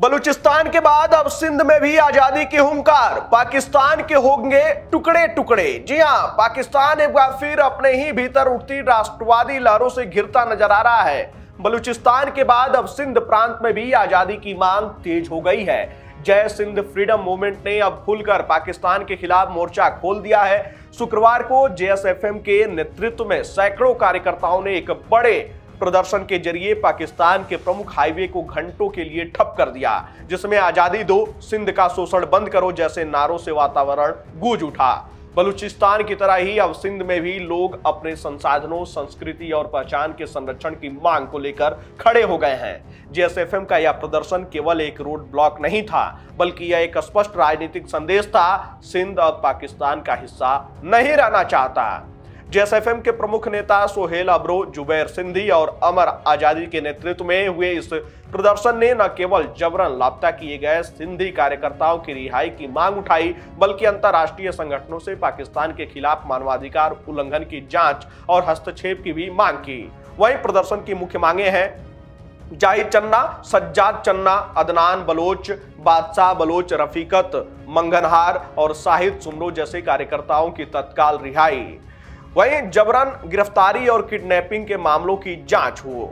बलूचिस्तान के बाद अब सिंध में भी आजादी की हुंकार, पाकिस्तान के होंगे टुकड़े टुकड़े। जी हां, पाकिस्तान एक बार फिर अपने ही भीतर उठती राष्ट्रवादी लहरों से घिरता नजर आ रहा है। बलूचिस्तान के बाद अब सिंध प्रांत में भी आजादी की मांग तेज हो गई है। जय सिंध फ्रीडम मूवमेंट ने अब खुलकर पाकिस्तान के खिलाफ मोर्चा खोल दिया है। शुक्रवार को JSFM के नेतृत्व में सैकड़ों कार्यकर्ताओं ने एक बड़े प्रदर्शन के जरिए पाकिस्तान के प्रमुख हाईवे को घंटों के लिए ठप कर दिया, जिसमें आजादी दो, सिंध का शोषण बंद करो जैसे नारों से वातावरण गूंज उठा। बलूचिस्तान की तरह ही अब सिंध में भी लोग अपने संसाधनों, संस्कृति और पहचान के संरक्षण की मांग को लेकर खड़े हो गए हैं। JSFM का यह प्रदर्शन केवल एक रोड ब्लॉक नहीं था, बल्कि यह एक स्पष्ट राजनीतिक संदेश था। सिंध अब पाकिस्तान का हिस्सा नहीं रहना चाहता। JSFM के प्रमुख नेता सोहेल अब्रो, जुबैर सिंधी और अमर आजादी के नेतृत्व में हुए इस प्रदर्शन ने न केवल जबरन लापता किए गए सिंधी कार्यकर्ताओं की रिहाई की मांग उठाई, बल्कि अंतर्राष्ट्रीय संगठनों से पाकिस्तान के खिलाफ मानवाधिकार उल्लंघन की जांच और हस्तक्षेप की भी मांग की। वहीं प्रदर्शन की मुख्य मांगे हैं जाहिद चन्ना, सज्जाद चन्ना, अदनान बलोच, बादशाह बलोच, रफीकत मंगनहार और शाहिद सुमरो जैसे कार्यकर्ताओं की तत्काल रिहाई। वहीं जबरन गिरफ्तारी और किडनैपिंग के मामलों की जांच हो।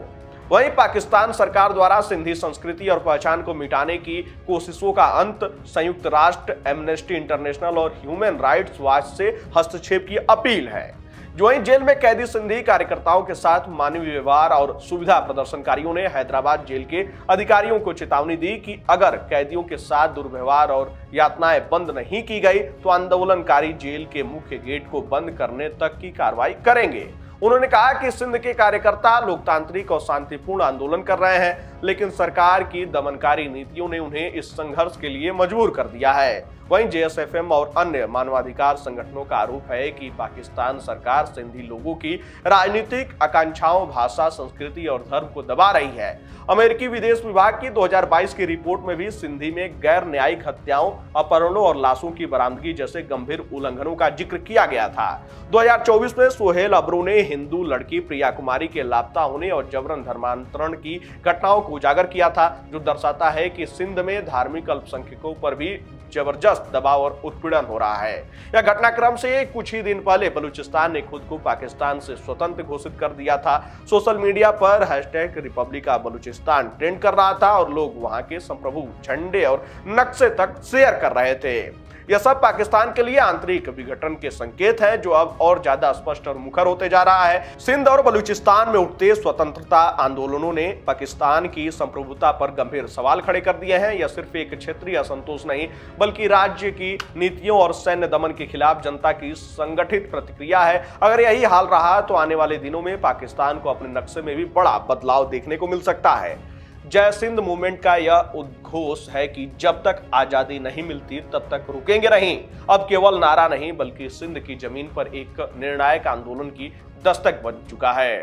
वहीं पाकिस्तान सरकार द्वारा सिंधी संस्कृति और पहचान को मिटाने की कोशिशों का अंत, संयुक्त राष्ट्र, एमनेस्टी इंटरनेशनल और ह्यूमन राइट्स वॉच से हस्तक्षेप की अपील है। वहीं जेल में कैदी सिंधी कार्यकर्ताओं के साथ मानवीय व्यवहार और सुविधा प्रदर्शनकारियों ने हैदराबाद जेल के अधिकारियों को चेतावनी दी कि अगर कैदियों के साथ दुर्व्यवहार और यातनाएं बंद नहीं की गई तो आंदोलनकारी जेल के मुख्य गेट को बंद करने तक की कार्रवाई करेंगे। उन्होंने कहा कि सिंध के कार्यकर्ता लोकतांत्रिक और शांतिपूर्ण आंदोलन कर रहे हैं, लेकिन सरकार की दमनकारी नीतियों ने उन्हें इस संघर्ष के लिए मजबूर कर दिया है। वहीं JSFM और अन्य मानवाधिकार संगठनों का आरोप है कि पाकिस्तान सरकार सिंधी लोगों की राजनीतिक आकांक्षाओं, भाषा, संस्कृति और धर्म को दबा रही है। अमेरिकी विदेश विभाग की 2022 की रिपोर्ट में भी सिंधी में गैर न्यायिक हत्याओं, अपहरणों और लाशों की बरामदगी जैसे गंभीर उल्लंघनों का जिक्र किया गया था। 2024 में सोहेल अब्रो ने हिंदू लड़की प्रिया कुमारी के लापता होने और जबरन धर्मांतरण की घटनाओं को उजागर किया था, जो दर्शाता है कि सिंध में धार्मिक अल्पसंख्यकों पर भी जबरदस्त दबाव और उत्पीड़न हो रहा है। यह घटनाक्रम से कुछ ही दिन पहले बलूचिस्तान ने खुद को पाकिस्तान से स्वतंत्र घोषित कर दिया था। सोशल मीडिया पर #रिपब्लिक बलूचिस्तान ट्रेंड कर रहा था और लोग वहां के संप्रभु झंडे और नक्शे तक शेयर कर रहे थे। यह सब पाकिस्तान के लिए आंतरिक विघटन के संकेत हैं, जो अब और ज्यादा स्पष्ट और मुखर होते जा रहा है। सिंध और बलूचिस्तान में उठते स्वतंत्रता आंदोलनों ने पाकिस्तान की संप्रभुता पर गंभीर सवाल खड़े कर दिए हैं। यह सिर्फ एक क्षेत्रीय असंतोष नहीं, बल्कि राज्य की नीतियों और सैन्य दमन के खिलाफ जनता की संगठित प्रतिक्रिया है। अगर यही हाल रहा तो आने वाले दिनों में पाकिस्तान को अपने नक्शे में भी बड़ा बदलाव देखने को मिल सकता है। जय सिंध मूवमेंट का यह उद्घोष है कि जब तक आजादी नहीं मिलती तब तक रुकेंगे नहीं। अब केवल नारा नहीं, बल्कि सिंध की जमीन पर एक निर्णायक आंदोलन की दस्तक बन चुका है।